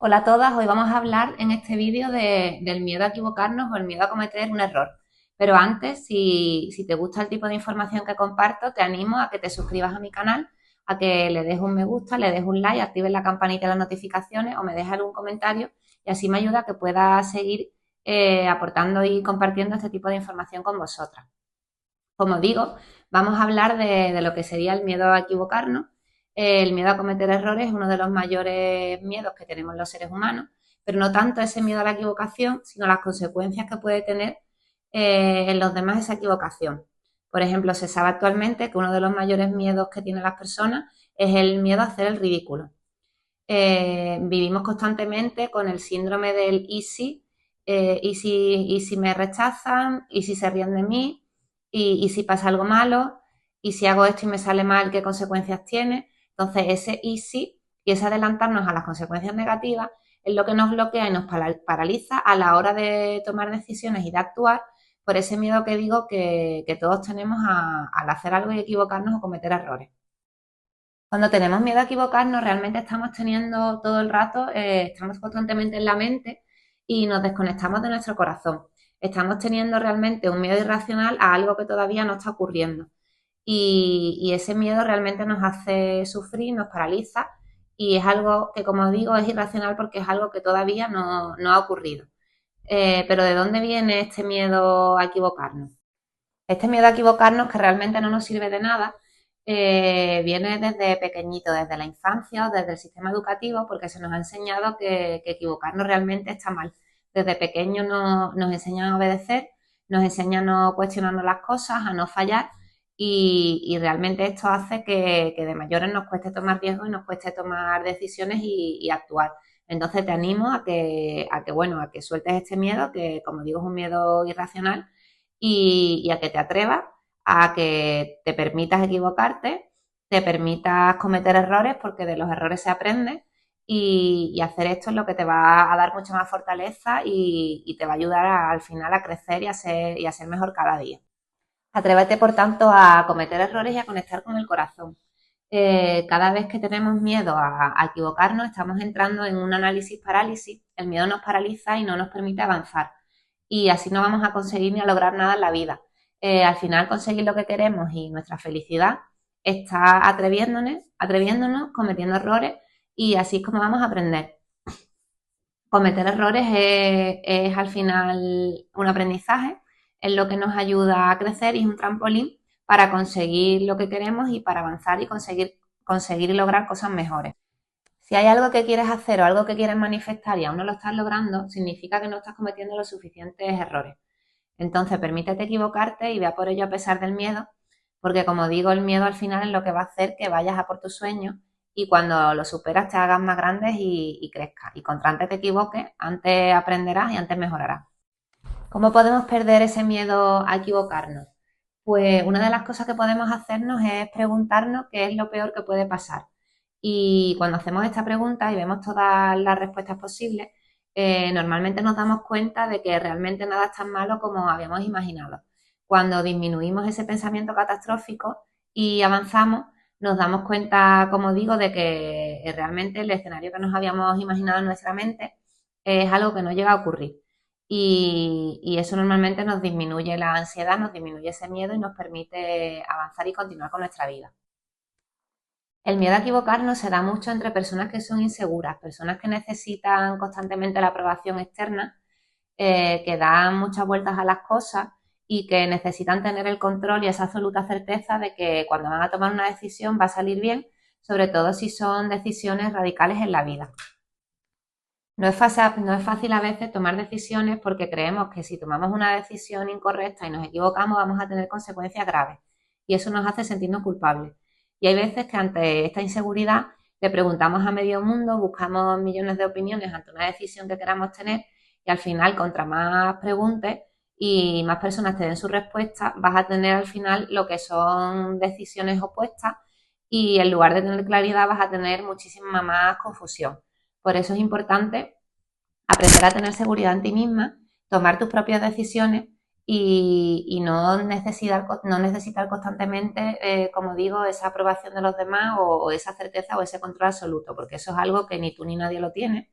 Hola a todas, hoy vamos a hablar en este vídeo del miedo a equivocarnos o el miedo a cometer un error. Pero antes, si te gusta el tipo de información que comparto, te animo a que te suscribas a mi canal, a que le des un me gusta, le des un like, actives la campanita de las notificaciones o me dejes algún comentario y así me ayuda a que pueda seguir aportando y compartiendo este tipo de información con vosotras. Como digo, vamos a hablar de lo que sería el miedo a equivocarnos. El miedo a cometer errores es uno de los mayores miedos que tenemos los seres humanos, pero no tanto ese miedo a la equivocación, sino las consecuencias que puede tener en los demás esa equivocación. Por ejemplo, se sabe actualmente que uno de los mayores miedos que tienen las personas es el miedo a hacer el ridículo. Vivimos constantemente con el síndrome del y si me rechazan, y si se ríen de mí, y si pasa algo malo, y si hago esto y me sale mal, ¿qué consecuencias tiene? Entonces, ese y si y ese adelantarnos a las consecuencias negativas es lo que nos bloquea y nos paraliza a la hora de tomar decisiones y de actuar por ese miedo que digo que todos tenemos al hacer algo y equivocarnos o cometer errores. Cuando tenemos miedo a equivocarnos, realmente estamos teniendo todo el rato, estamos constantemente en la mente y nos desconectamos de nuestro corazón. Estamos teniendo realmente un miedo irracional a algo que todavía no está ocurriendo. Y ese miedo realmente nos hace sufrir, nos paraliza y es algo que, como digo, es irracional porque es algo que todavía no ha ocurrido. Pero ¿de dónde viene este miedo a equivocarnos? Este miedo a equivocarnos, que realmente no nos sirve de nada, viene desde pequeñito, desde la infancia o desde el sistema educativo, porque se nos ha enseñado que equivocarnos realmente está mal. Desde pequeños nos enseñan a obedecer, nos enseñan a no cuestionarnos las cosas, a no fallar, y realmente esto hace que de mayores nos cueste tomar riesgos y nos cueste tomar decisiones y actuar. Entonces te animo a que sueltes este miedo, que como digo es un miedo irracional, y a que te atrevas, a que te permitas equivocarte, te permitas cometer errores, porque de los errores se aprende, y hacer esto es lo que te va a dar mucha más fortaleza y te va a ayudar al final a crecer y a ser mejor cada día. Atrévete, por tanto, a cometer errores y a conectar con el corazón. Cada vez que tenemos miedo a equivocarnos, estamos entrando en un análisis parálisis. El miedo nos paraliza y no nos permite avanzar. Y así no vamos a conseguir ni a lograr nada en la vida. Al final, conseguir lo que queremos y nuestra felicidad está atreviéndonos, cometiendo errores, y así es como vamos a aprender. Cometer errores es al final un aprendizaje, es lo que nos ayuda a crecer y es un trampolín para conseguir lo que queremos y para avanzar y conseguir y lograr cosas mejores. Si hay algo que quieres hacer o algo que quieres manifestar y aún no lo estás logrando, significa que no estás cometiendo los suficientes errores. Entonces, permítete equivocarte y vea por ello a pesar del miedo, porque como digo, el miedo al final es lo que va a hacer que vayas a por tus sueños y cuando lo superas te hagas más grandes y crezcas. Y contra antes te equivoques, antes aprenderás y antes mejorarás. ¿Cómo podemos perder ese miedo a equivocarnos? Pues una de las cosas que podemos hacernos es preguntarnos qué es lo peor que puede pasar. Y cuando hacemos esta pregunta y vemos todas las respuestas posibles, normalmente nos damos cuenta de que realmente nada es tan malo como habíamos imaginado. Cuando disminuimos ese pensamiento catastrófico y avanzamos, nos damos cuenta, como digo, de que realmente el escenario que nos habíamos imaginado en nuestra mente es algo que no llega a ocurrir. Y eso normalmente nos disminuye la ansiedad, nos disminuye ese miedo y nos permite avanzar y continuar con nuestra vida. El miedo a equivocarnos se da mucho entre personas que son inseguras, personas que necesitan constantemente la aprobación externa, que dan muchas vueltas a las cosas y que necesitan tener el control y esa absoluta certeza de que cuando van a tomar una decisión va a salir bien, sobre todo si son decisiones radicales en la vida. No es fácil a veces tomar decisiones porque creemos que si tomamos una decisión incorrecta y nos equivocamos vamos a tener consecuencias graves y eso nos hace sentirnos culpables. Y hay veces que ante esta inseguridad le preguntamos a medio mundo, buscamos millones de opiniones ante una decisión que queramos tener y al final, contra más preguntes y más personas te den su respuesta, vas a tener al final lo que son decisiones opuestas y en lugar de tener claridad vas a tener muchísima más confusión. Por eso es importante aprender a tener seguridad en ti misma, tomar tus propias decisiones y no necesitar constantemente, como digo, esa aprobación de los demás o esa certeza o ese control absoluto, porque eso es algo que ni tú ni nadie lo tiene.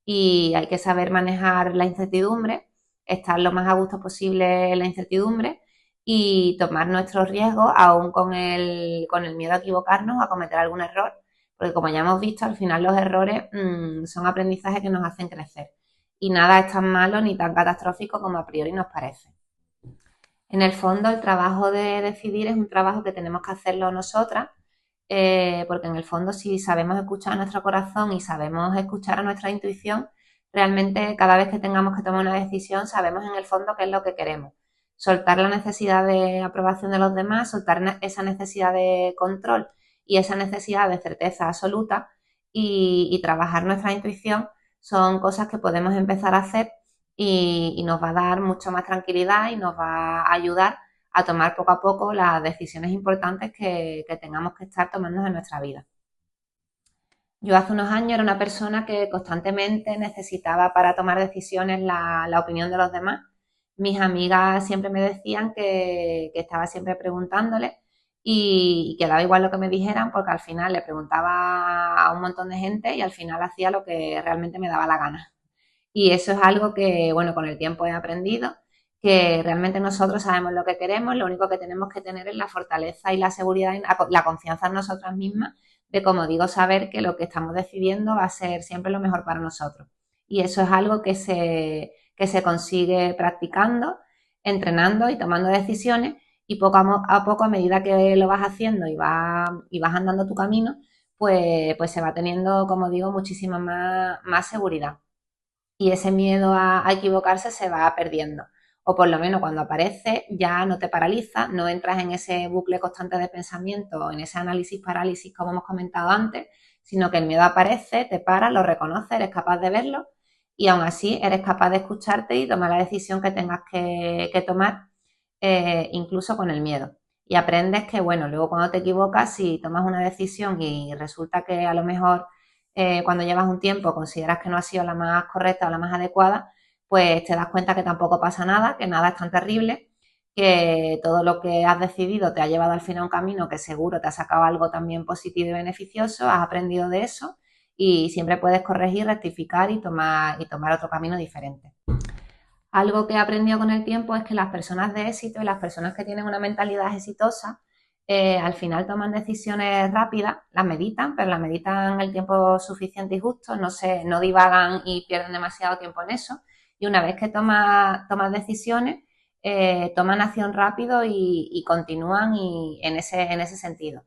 y hay que saber manejar la incertidumbre, estar lo más a gusto posible en la incertidumbre y tomar nuestros riesgos aún con el miedo a equivocarnos o a cometer algún error, porque como ya hemos visto, al final los errores son aprendizajes que nos hacen crecer y nada es tan malo ni tan catastrófico como a priori nos parece. En el fondo, el trabajo de decidir es un trabajo que tenemos que hacerlo nosotras, porque en el fondo si sabemos escuchar a nuestro corazón y sabemos escuchar a nuestra intuición, realmente cada vez que tengamos que tomar una decisión sabemos en el fondo qué es lo que queremos. Soltar la necesidad de aprobación de los demás, soltar esa necesidad de control y esa necesidad de certeza absoluta y trabajar nuestra intuición son cosas que podemos empezar a hacer y nos va a dar mucho más tranquilidad y nos va a ayudar a tomar poco a poco las decisiones importantes que tengamos que estar tomando en nuestra vida. Yo hace unos años era una persona que constantemente necesitaba para tomar decisiones la opinión de los demás. Mis amigas siempre me decían que estaba siempre preguntándole y que daba igual lo que me dijeran porque al final le preguntaba a un montón de gente y al final hacía lo que realmente me daba la gana. Y eso es algo que, bueno, con el tiempo he aprendido, que realmente nosotros sabemos lo que queremos, lo único que tenemos que tener es la fortaleza y la seguridad, y la confianza en nosotras mismas, de, como digo, saber que lo que estamos decidiendo va a ser siempre lo mejor para nosotros. Y eso es algo que se consigue practicando, entrenando y tomando decisiones y poco a poco, a medida que lo vas haciendo y vas andando tu camino, pues se va teniendo, como digo, muchísima más seguridad y ese miedo a equivocarse se va perdiendo. O por lo menos cuando aparece ya no te paraliza, no entras en ese bucle constante de pensamiento, en ese análisis parálisis como hemos comentado antes, sino que el miedo aparece, te para, lo reconoces, eres capaz de verlo y aún así eres capaz de escucharte y tomar la decisión que tengas que tomar, incluso con el miedo. Y aprendes que, bueno, luego cuando te equivocas, si tomas una decisión y resulta que a lo mejor cuando llevas un tiempo consideras que no ha sido la más correcta o la más adecuada, pues te das cuenta que tampoco pasa nada, que nada es tan terrible, que todo lo que has decidido te ha llevado al final a un camino que seguro te ha sacado algo también positivo y beneficioso, has aprendido de eso y siempre puedes corregir, rectificar y tomar otro camino diferente. Algo que he aprendido con el tiempo es que las personas de éxito y las personas que tienen una mentalidad exitosa al final toman decisiones rápidas, las meditan, pero las meditan el tiempo suficiente y justo, no divagan y pierden demasiado tiempo en eso. Y una vez que tomas decisiones, toman acción rápido y continúan en ese sentido.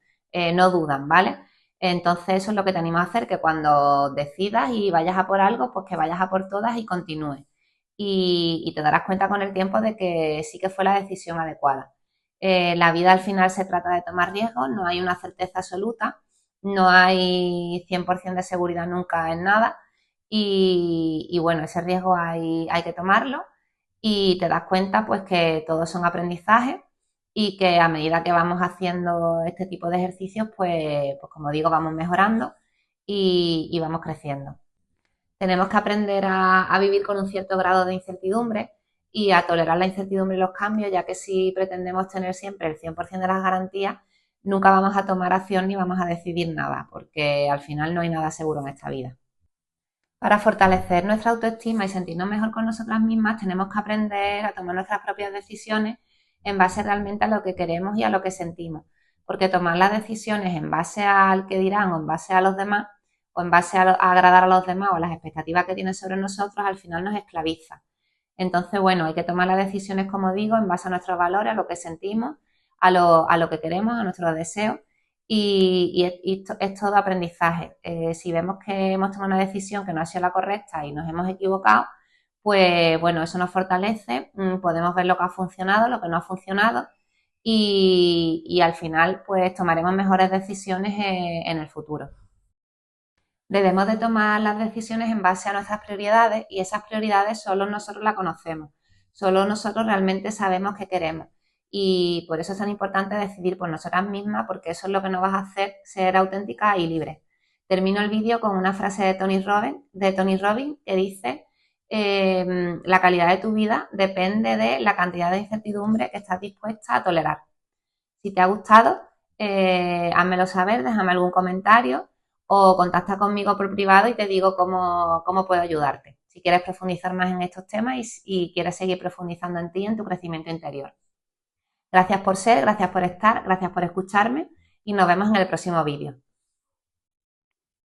No dudan, ¿vale? Entonces eso es lo que te animo a hacer, que cuando decidas y vayas a por algo, pues que vayas a por todas y continúes. Y te darás cuenta con el tiempo de que sí que fue la decisión adecuada. La vida al final se trata de tomar riesgos, no hay una certeza absoluta, no hay 100% de seguridad nunca en nada y bueno, ese riesgo hay que tomarlo y te das cuenta pues que todos son aprendizajes y que a medida que vamos haciendo este tipo de ejercicios pues como digo, vamos mejorando y vamos creciendo. Tenemos que aprender a vivir con un cierto grado de incertidumbre y a tolerar la incertidumbre y los cambios, ya que si pretendemos tener siempre el 100% de las garantías, nunca vamos a tomar acción ni vamos a decidir nada, porque al final no hay nada seguro en esta vida. Para fortalecer nuestra autoestima y sentirnos mejor con nosotras mismas, tenemos que aprender a tomar nuestras propias decisiones en base realmente a lo que queremos y a lo que sentimos, porque tomar las decisiones en base al que dirán o en base a los demás o en base a agradar a los demás o a las expectativas que tienen sobre nosotros, al final nos esclaviza. Entonces, bueno, hay que tomar las decisiones, como digo, en base a nuestros valores, a lo que sentimos, a lo que queremos, a nuestros deseos y es todo aprendizaje. Si vemos que hemos tomado una decisión que no ha sido la correcta y nos hemos equivocado, pues bueno, eso nos fortalece, podemos ver lo que ha funcionado, lo que no ha funcionado y al final pues tomaremos mejores decisiones en el futuro. Debemos de tomar las decisiones en base a nuestras prioridades y esas prioridades solo nosotros las conocemos, solo nosotros realmente sabemos qué queremos y por eso es tan importante decidir por nosotras mismas porque eso es lo que nos va a hacer ser auténticas y libres. Termino el vídeo con una frase de Tony Robbins que dice la calidad de tu vida depende de la cantidad de incertidumbre que estás dispuesta a tolerar. Si te ha gustado, házmelo saber, déjame algún comentario o contacta conmigo por privado y te digo cómo puedo ayudarte. Si quieres profundizar más en estos temas y quieres seguir profundizando en ti, en tu crecimiento interior. Gracias por ser, gracias por estar, gracias por escucharme y nos vemos en el próximo vídeo.